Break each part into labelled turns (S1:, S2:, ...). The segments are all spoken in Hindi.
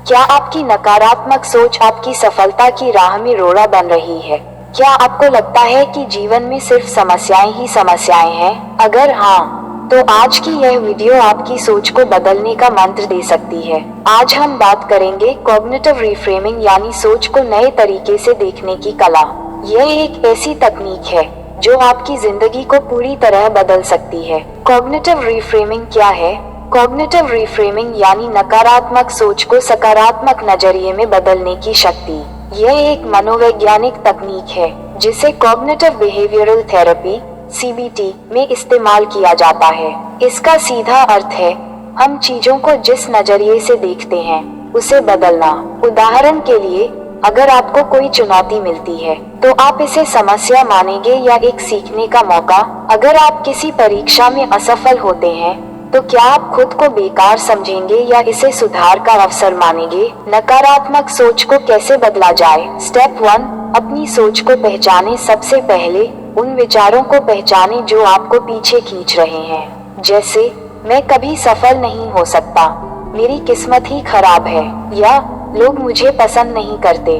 S1: क्या आपकी नकारात्मक सोच आपकी सफलता की राह में रोड़ा बन रही है? क्या आपको लगता है कि जीवन में सिर्फ समस्याएं ही समस्याएं हैं? अगर हाँ, तो आज की यह वीडियो आपकी सोच को बदलने का मंत्र दे सकती है। आज हम बात करेंगे कॉग्निटिव रिफ्रेमिंग यानी सोच को नए तरीके से देखने की कला। यह एक ऐसी तकनीक है जो आपकी जिंदगी को पूरी तरह बदल सकती है। कॉग्निटिव रिफ्रेमिंग क्या है? कॉग्निटिव रिफ्रेमिंग यानी नकारात्मक सोच को सकारात्मक नजरिए में बदलने की शक्ति। यह एक मनोवैज्ञानिक तकनीक है जिसे कॉग्निटिव बिहेवियरल थेरेपी (CBT) में इस्तेमाल किया जाता है। इसका सीधा अर्थ है हम चीजों को जिस नजरिए से देखते हैं उसे बदलना। उदाहरण के लिए, अगर आपको कोई चुनौती मिलती है तो आप इसे समस्या मानेंगे या एक सीखने का मौका? अगर आप किसी परीक्षा में असफल होते हैं तो क्या आप खुद को बेकार समझेंगे या इसे सुधार का अवसर मानेंगे? नकारात्मक सोच को कैसे बदला जाए? स्टेप 1, अपनी सोच को पहचाने। सबसे पहले उन विचारों को पहचाने जो आपको पीछे खींच रहे हैं, जैसे मैं कभी सफल नहीं हो सकता, मेरी किस्मत ही खराब है, या लोग मुझे पसंद नहीं करते।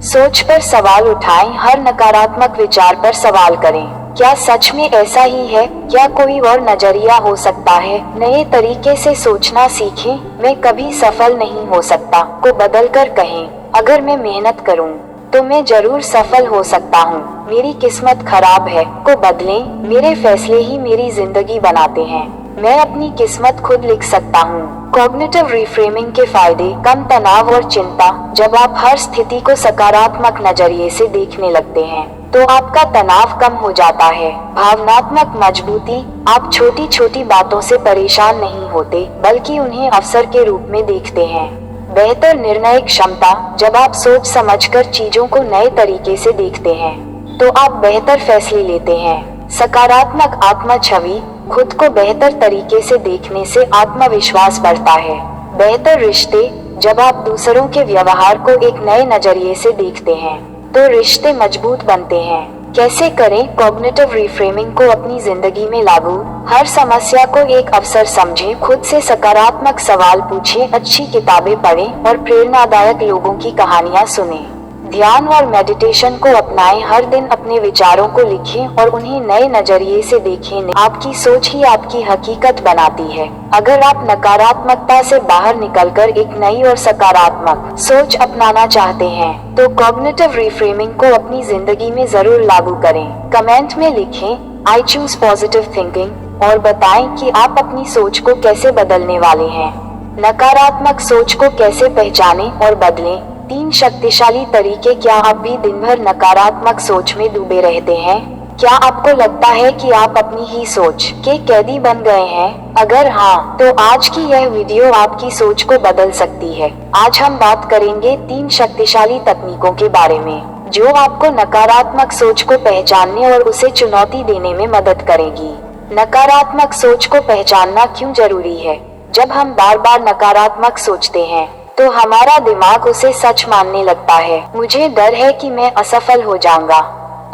S1: सोच पर सवाल उठाएं। हर नकारात्मक विचार पर सवाल करें, क्या सच में ऐसा ही है? क्या कोई और नजरिया हो सकता है? नए तरीके से सोचना सीखें। मैं कभी सफल नहीं हो सकता को बदलकर कहें, अगर मैं मेहनत करूं तो मैं जरूर सफल हो सकता हूं, मेरी किस्मत खराब है को बदलें। मेरे फैसले ही मेरी जिंदगी बनाते हैं, मैं अपनी किस्मत खुद लिख सकता हूँ। कॉग्निटिव रिफ्रेमिंग के फायदे: कम तनाव और चिंता। जब आप हर स्थिति को सकारात्मक नजरिए से देखने लगते हैं तो आपका तनाव कम हो जाता है। भावनात्मक मजबूती। आप छोटी छोटी बातों से परेशान नहीं होते बल्कि उन्हें अवसर के रूप में देखते हैं। बेहतर निर्णय क्षमता। जब आप सोच समझकर चीजों को नए तरीके से देखते हैं तो आप बेहतर फैसले लेते हैं। सकारात्मक आत्म छवि। खुद को बेहतर तरीके से देखने से आत्मविश्वास बढ़ता है। बेहतर रिश्ते। जब आप दूसरों के व्यवहार को एक नए नजरिए से देखते हैं तो रिश्ते मजबूत बनते हैं। कैसे करें कॉग्निटिव रिफ्रेमिंग को अपनी जिंदगी में लागू? हर समस्या को एक अवसर समझें, खुद से सकारात्मक सवाल पूछें, अच्छी किताबें पढ़ें और प्रेरणादायक लोगों की कहानियां सुनें। ध्यान और मेडिटेशन को अपनाएं। हर दिन अपने विचारों को लिखें और उन्हें नए नजरिए से देखें। आपकी सोच ही आपकी हकीकत बनाती है। अगर आप नकारात्मकता से बाहर निकलकर एक नई और सकारात्मक सोच अपनाना चाहते हैं तो कॉग्निटिव रिफ्रेमिंग को अपनी जिंदगी में जरूर लागू करें। कमेंट में लिखें, आई चूज पॉजिटिव थिंकिंग, और बताएं कि आप अपनी सोच को कैसे बदलने वाले हैं। नकारात्मक सोच को कैसे पहचानें और बदलें? 3 शक्तिशाली तरीके। क्या आप भी दिन भर नकारात्मक सोच में डूबे रहते हैं? क्या आपको लगता है कि आप अपनी ही सोच के कैदी बन गए हैं? अगर हाँ, तो आज की यह वीडियो आपकी सोच को बदल सकती है। आज हम बात करेंगे 3 शक्तिशाली तकनीकों के बारे में जो आपको नकारात्मक सोच को पहचानने और उसे चुनौती देने में मदद करेगी। नकारात्मक सोच को पहचानना क्यों जरूरी है? जब हम बार बार नकारात्मक सोचते हैं तो हमारा दिमाग उसे सच मानने लगता है। मुझे डर है कि मैं असफल हो जाऊंगा।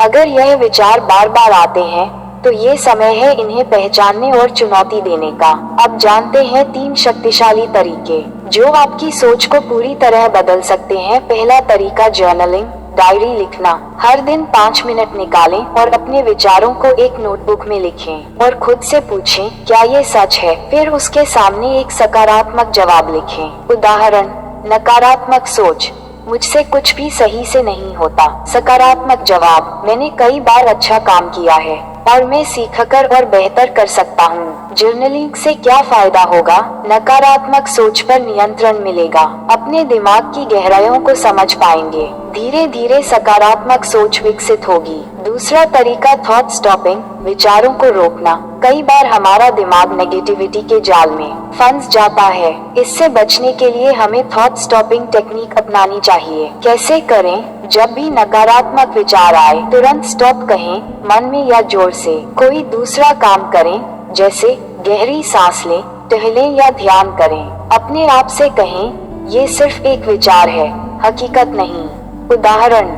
S1: अगर यह विचार बार बार आते हैं तो ये समय है इन्हें पहचानने और चुनौती देने का। अब जानते हैं 3 शक्तिशाली तरीके जो आपकी सोच को पूरी तरह बदल सकते हैं। पहला तरीका, जर्नलिंग, डायरी लिखना। हर दिन 5 मिनट निकालें और अपने विचारों को एक नोटबुक में लिखें और खुद से पूछें, क्या ये सच है? फिर उसके सामने एक सकारात्मक जवाब लिखें। उदाहरण, नकारात्मक सोच, मुझसे कुछ भी सही से नहीं होता। सकारात्मक जवाब, मैंने कई बार अच्छा काम किया है और मैं सीखकर और बेहतर कर सकता हूँ। जर्नलिंग से क्या फायदा होगा? नकारात्मक सोच पर नियंत्रण मिलेगा, अपने दिमाग की गहराइयों को समझ पाएंगे, धीरे धीरे सकारात्मक सोच विकसित होगी। दूसरा तरीका, थॉट स्टॉपिंग, विचारों को रोकना। कई बार हमारा दिमाग नेगेटिविटी के जाल में फंस जाता है। इससे बचने के लिए हमें थॉट स्टॉपिंग टेक्निक अपनानी चाहिए। कैसे करें? जब भी नकारात्मक विचार आए तुरंत स्टॉप कहें, मन में या जोर से। कोई दूसरा काम करें, जैसे गहरी सांस लें, टहलें या ध्यान करें। अपने आप से कहें, ये सिर्फ एक विचार है, हकीकत नहीं। उदाहरण,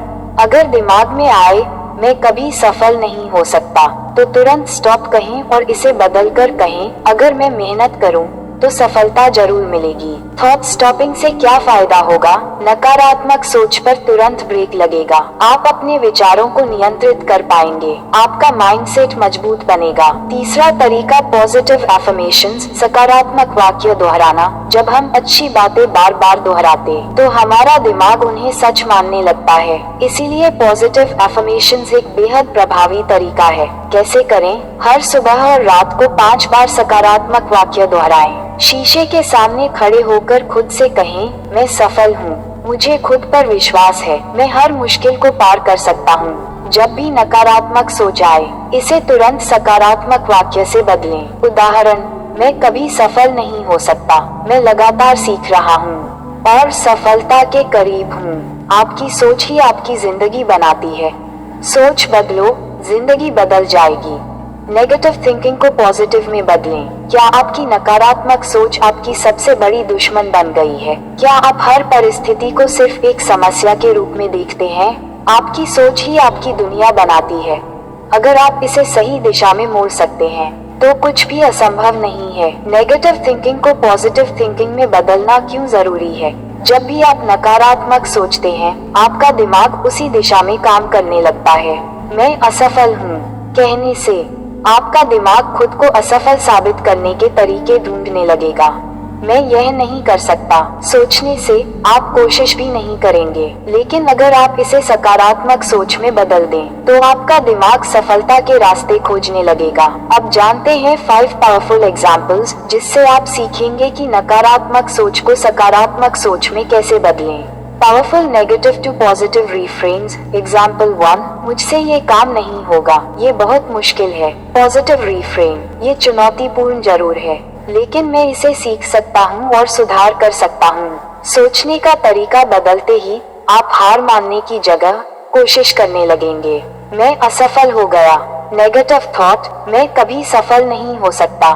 S1: अगर दिमाग में आए मैं कभी सफल नहीं हो सकता तो तुरंत स्टॉप कहें और इसे बदलकर कहें, अगर मैं मेहनत करूं तो सफलता जरूर मिलेगी। थॉट स्टॉपिंग से क्या फायदा होगा? नकारात्मक सोच पर तुरंत ब्रेक लगेगा। आप अपने विचारों को नियंत्रित कर पाएंगे। आपका माइंडसेट मजबूत बनेगा। तीसरा तरीका पॉजिटिव एफर्मेशंस, सकारात्मक वाक्य दोहराना। जब हम अच्छी बातें बार बार दोहराते तो हमारा दिमाग उन्हें सच मानने लगता है। इसीलिए पॉजिटिव एफर्मेशंस एक बेहद प्रभावी तरीका है। कैसे करें? हर सुबह और रात को 5 बार सकारात्मक वाक्य दोहराएं। शीशे के सामने खड़े होकर खुद से कहें, मैं सफल हूँ, मुझे खुद पर विश्वास है, मैं हर मुश्किल को पार कर सकता हूँ। जब भी नकारात्मक सोच आए, इसे तुरंत सकारात्मक वाक्य से बदलें। उदाहरण, मैं कभी सफल नहीं हो सकता, मैं लगातार सीख रहा हूँ और सफलता के करीब हूँ। आपकी सोच ही आपकी जिंदगी बनाती है। सोच बदलो, जिंदगी बदल जाएगी। नेगेटिव थिंकिंग को पॉजिटिव में बदलें। क्या आपकी नकारात्मक सोच आपकी सबसे बड़ी दुश्मन बन गई है? क्या आप हर परिस्थिति को सिर्फ एक समस्या के रूप में देखते हैं? आपकी सोच ही आपकी दुनिया बनाती है। अगर आप इसे सही दिशा में मोड़ सकते हैं तो कुछ भी असंभव नहीं है। नेगेटिव थिंकिंग को पॉजिटिव थिंकिंग में बदलना क्यों जरूरी है? जब भी आप नकारात्मक सोचते हैं, आपका दिमाग उसी दिशा में काम करने लगता है। मैं असफल हूँ कहने से आपका दिमाग खुद को असफल साबित करने के तरीके ढूंढने लगेगा। मैं यह नहीं कर सकता सोचने से आप कोशिश भी नहीं करेंगे। लेकिन अगर आप इसे सकारात्मक सोच में बदल दें तो आपका दिमाग सफलता के रास्ते खोजने लगेगा। अब जानते हैं 5 पावरफुल एग्जाम्पल्स जिससे आप सीखेंगे कि नकारात्मक सोच को सकारात्मक सोच में कैसे बदलें। Powerful negative to positive reference. Example 1, मुझसे ये काम नहीं होगा, ये बहुत मुश्किल है। पॉजिटिव रिफ्रेन, ये चुनौतीपूर्ण जरूर है लेकिन मैं इसे सीख सकता हूँ और सुधार कर सकता हूँ। सोचने का तरीका बदलते ही आप हार मानने की जगह कोशिश करने लगेंगे। मैं असफल हो गया। नेगेटिव थॉट, मैं कभी सफल नहीं हो सकता।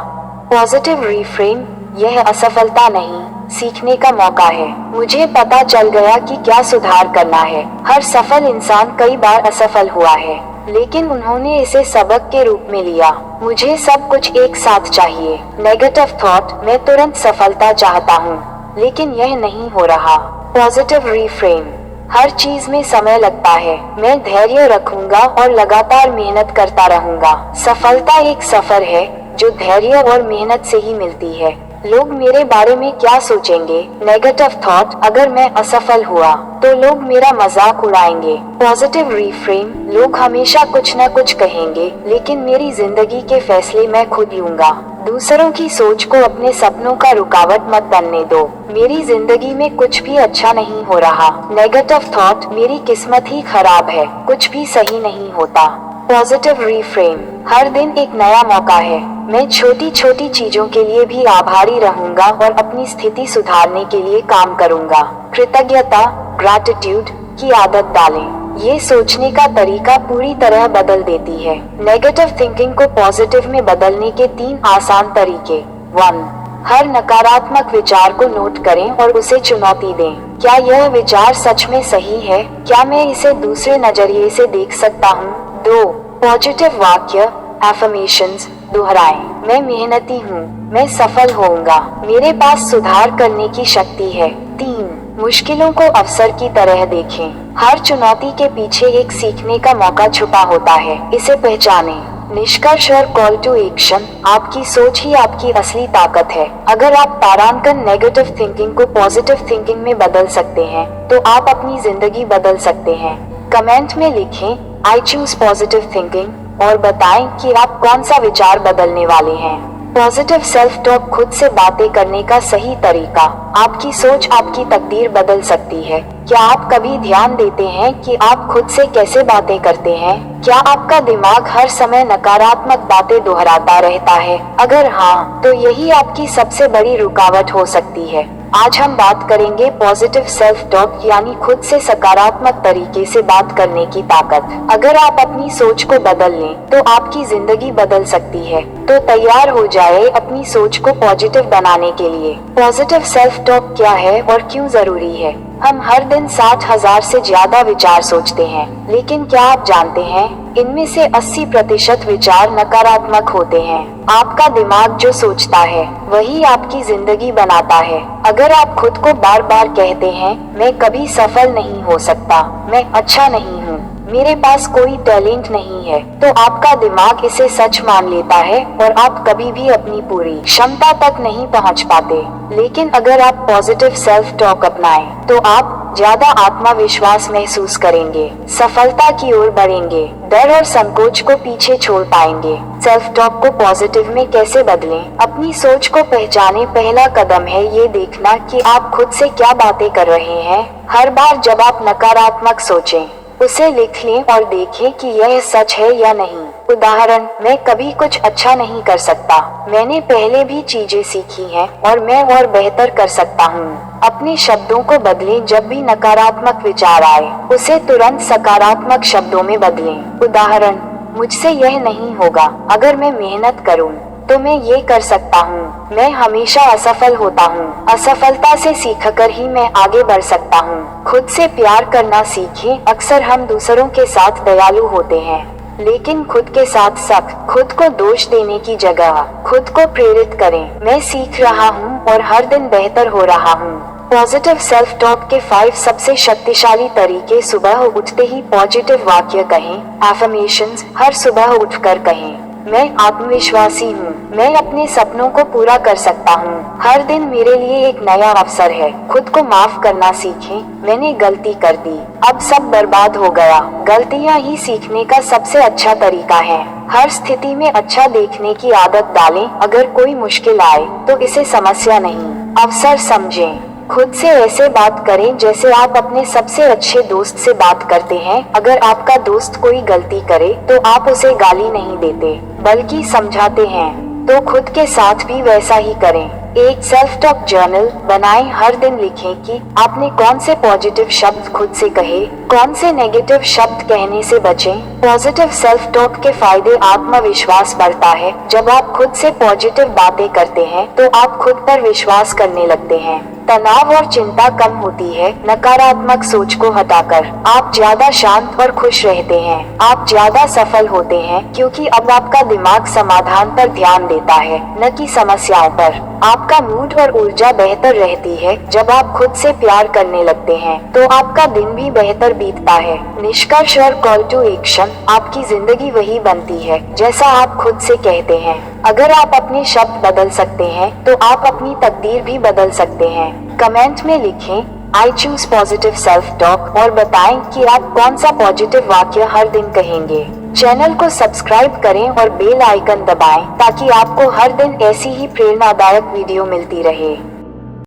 S1: पॉजिटिव रिफ्रेन, यह असफलता नहीं, सीखने का मौका है। मुझे पता चल गया कि क्या सुधार करना है। हर सफल इंसान कई बार असफल हुआ है लेकिन उन्होंने इसे सबक के रूप में लिया। मुझे सब कुछ एक साथ चाहिए। नेगेटिव थॉट, मैं तुरंत सफलता चाहता हूँ लेकिन यह नहीं हो रहा। पॉजिटिव रिफ्रेन, हर चीज में समय लगता है, मैं धैर्य रखूंगा और लगातार मेहनत करता रहूंगा। सफलता एक सफर है जो धैर्य और मेहनत से ही मिलती है। लोग मेरे बारे में क्या सोचेंगे? नेगेटिव थॉट, अगर मैं असफल हुआ तो लोग मेरा मजाक उड़ाएंगे। पॉजिटिव रिफ्रेन, लोग हमेशा कुछ न कुछ कहेंगे लेकिन मेरी जिंदगी के फैसले मैं खुद लूंगा। दूसरों की सोच को अपने सपनों का रुकावट मत बनने दो। मेरी जिंदगी में कुछ भी अच्छा नहीं हो रहा। नेगेटिव थॉट, मेरी किस्मत ही खराब है, कुछ भी सही नहीं होता। पॉजिटिव रिफ्रेन, हर दिन एक नया मौका है, मैं छोटी छोटी चीजों के लिए भी आभारी रहूंगा और अपनी स्थिति सुधारने के लिए काम करूंगा। कृतज्ञता, ग्रैटिट्यूड की आदत डालें। ये सोचने का तरीका पूरी तरह बदल देती है। नेगेटिव थिंकिंग को पॉजिटिव में बदलने के 3 आसान तरीके। 1, हर नकारात्मक विचार को नोट करें और उसे चुनौती दें। क्या यह विचार सच में सही है? क्या मैं इसे दूसरे नजरिए से देख सकता हूँ? 2, पॉजिटिव वाक्य एफर्मेशंस दोहराएं। मैं मेहनती हूँ, मैं सफल होऊंगा, मेरे पास सुधार करने की शक्ति है। 3, मुश्किलों को अवसर की तरह देखें। हर चुनौती के पीछे एक सीखने का मौका छुपा होता है, इसे पहचानें। निष्कर्ष और कॉल टू एक्शन, आपकी सोच ही आपकी असली ताकत है। अगर आप तारांकन नेगेटिव थिंकिंग को पॉजिटिव थिंकिंग में बदल सकते हैं तो आप अपनी जिंदगी बदल सकते हैं। कमेंट में लिखें, आई चूज पॉजिटिव थिंकिंग और बताएं कि आप कौन सा विचार बदलने वाले हैं। पॉजिटिव सेल्फ टॉक, खुद से बातें करने का सही तरीका। आपकी सोच आपकी तकदीर बदल सकती है। क्या आप कभी ध्यान देते हैं कि आप खुद से कैसे बातें करते हैं? क्या आपका दिमाग हर समय नकारात्मक बातें दोहराता रहता है? अगर हाँ, तो यही आपकी सबसे बड़ी रुकावट हो सकती है। आज हम बात करेंगे पॉजिटिव सेल्फ टॉक यानी खुद से सकारात्मक तरीके से बात करने की ताकत। अगर आप अपनी सोच को बदल लें तो आपकी जिंदगी बदल सकती है। तो तैयार हो जाए अपनी सोच को पॉजिटिव बनाने के लिए। पॉजिटिव सेल्फ टॉक क्या है और क्यों जरूरी है? हम हर दिन 60,000 से ज्यादा विचार सोचते हैं, लेकिन क्या आप जानते हैं इनमें से 80% विचार नकारात्मक होते हैं। आपका दिमाग जो सोचता है वही आपकी जिंदगी बनाता है। अगर आप खुद को बार बार कहते हैं मैं कभी सफल नहीं हो सकता, मैं अच्छा नहीं हूँ, मेरे पास कोई टैलेंट नहीं है, तो आपका दिमाग इसे सच मान लेता है और आप कभी भी अपनी पूरी क्षमता तक नहीं पहुंच पाते। लेकिन अगर आप पॉजिटिव सेल्फ टॉक अपनाएं, तो आप ज्यादा आत्मविश्वास महसूस करेंगे, सफलता की ओर बढ़ेंगे, डर और संकोच को पीछे छोड़ पाएंगे। सेल्फ टॉक को पॉजिटिव में कैसे बदलें? अपनी सोच को पहचानें। पहला कदम है ये देखना कि आप खुद से क्या बातें कर रहे हैं। हर बार जब आप नकारात्मक सोचें, उसे लिख लें और देखें कि यह सच है या नहीं। उदाहरण, मैं कभी कुछ अच्छा नहीं कर सकता, मैंने पहले भी चीजें सीखी हैं और मैं और बेहतर कर सकता हूँ। अपने शब्दों को बदलें। जब भी नकारात्मक विचार आए, उसे तुरंत सकारात्मक शब्दों में बदलें। उदाहरण, मुझसे यह नहीं होगा, अगर मैं मेहनत करूँ तो मैं ये कर सकता हूँ, मैं हमेशा असफल होता हूँ, असफलता से सीखकर ही मैं आगे बढ़ सकता हूँ। खुद से प्यार करना सीखें। अक्सर हम दूसरों के साथ दयालु होते हैं, लेकिन खुद के साथ सख्त। खुद को दोष देने की जगह खुद को प्रेरित करें, मैं सीख रहा हूँ और हर दिन बेहतर हो रहा हूँ। पॉजिटिव सेल्फ टॉक के 5 सबसे शक्तिशाली तरीके। सुबह उठते ही पॉजिटिव वाक्य कहें, एफर्मेशंस। हर सुबह उठकर कहें, मैं आत्मविश्वासी हूँ, मैं अपने सपनों को पूरा कर सकता हूँ, हर दिन मेरे लिए एक नया अवसर है। खुद को माफ करना सीखें, मैंने गलती कर दी, अब सब बर्बाद हो गया। गलतियाँ ही सीखने का सबसे अच्छा तरीका है। हर स्थिति में अच्छा देखने की आदत डालें। अगर कोई मुश्किल आए तो इसे समस्या नहीं, अवसर समझें। खुद से ऐसे बात करें जैसे आप अपने सबसे अच्छे दोस्त से बात करते हैं। अगर आपका दोस्त कोई गलती करे तो आप उसे गाली नहीं देते, बल्कि समझाते हैं। तो खुद के साथ भी वैसा ही करें। एक सेल्फ टॉक जर्नल बनाएं। हर दिन लिखें कि आपने कौन से पॉजिटिव शब्द खुद से कहे, कौन से नेगेटिव शब्द कहने से बचें। पॉजिटिव सेल्फ टॉक के फायदे। आत्मविश्वास बढ़ता है। जब आप खुद से पॉजिटिव बातें करते हैं तो आप खुद पर विश्वास करने लगते हैं। तनाव और चिंता कम होती है। नकारात्मक सोच को हटाकर आप ज्यादा शांत और खुश रहते हैं। आप ज्यादा सफल होते हैं क्योंकि अब आपका दिमाग समाधान पर ध्यान देता है, न कि समस्याओं पर। आपका मूड और ऊर्जा बेहतर रहती है। जब आप खुद से प्यार करने लगते हैं तो आपका दिन भी बेहतर बीतता है। निष्कर्ष और कॉल टू एक्शन। आपकी जिंदगी वही बनती है जैसा आप खुद से कहते हैं। अगर आप अपने शब्द बदल सकते हैं तो आप अपनी तकदीर भी बदल सकते हैं। कमेंट में लिखें I choose positive self talk और बताएं कि आप कौन सा पॉजिटिव वाक्य हर दिन कहेंगे। चैनल को सब्सक्राइब करें और बेल आइकन दबाएं ताकि आपको हर दिन ऐसी ही प्रेरणादायक वीडियो मिलती रहे।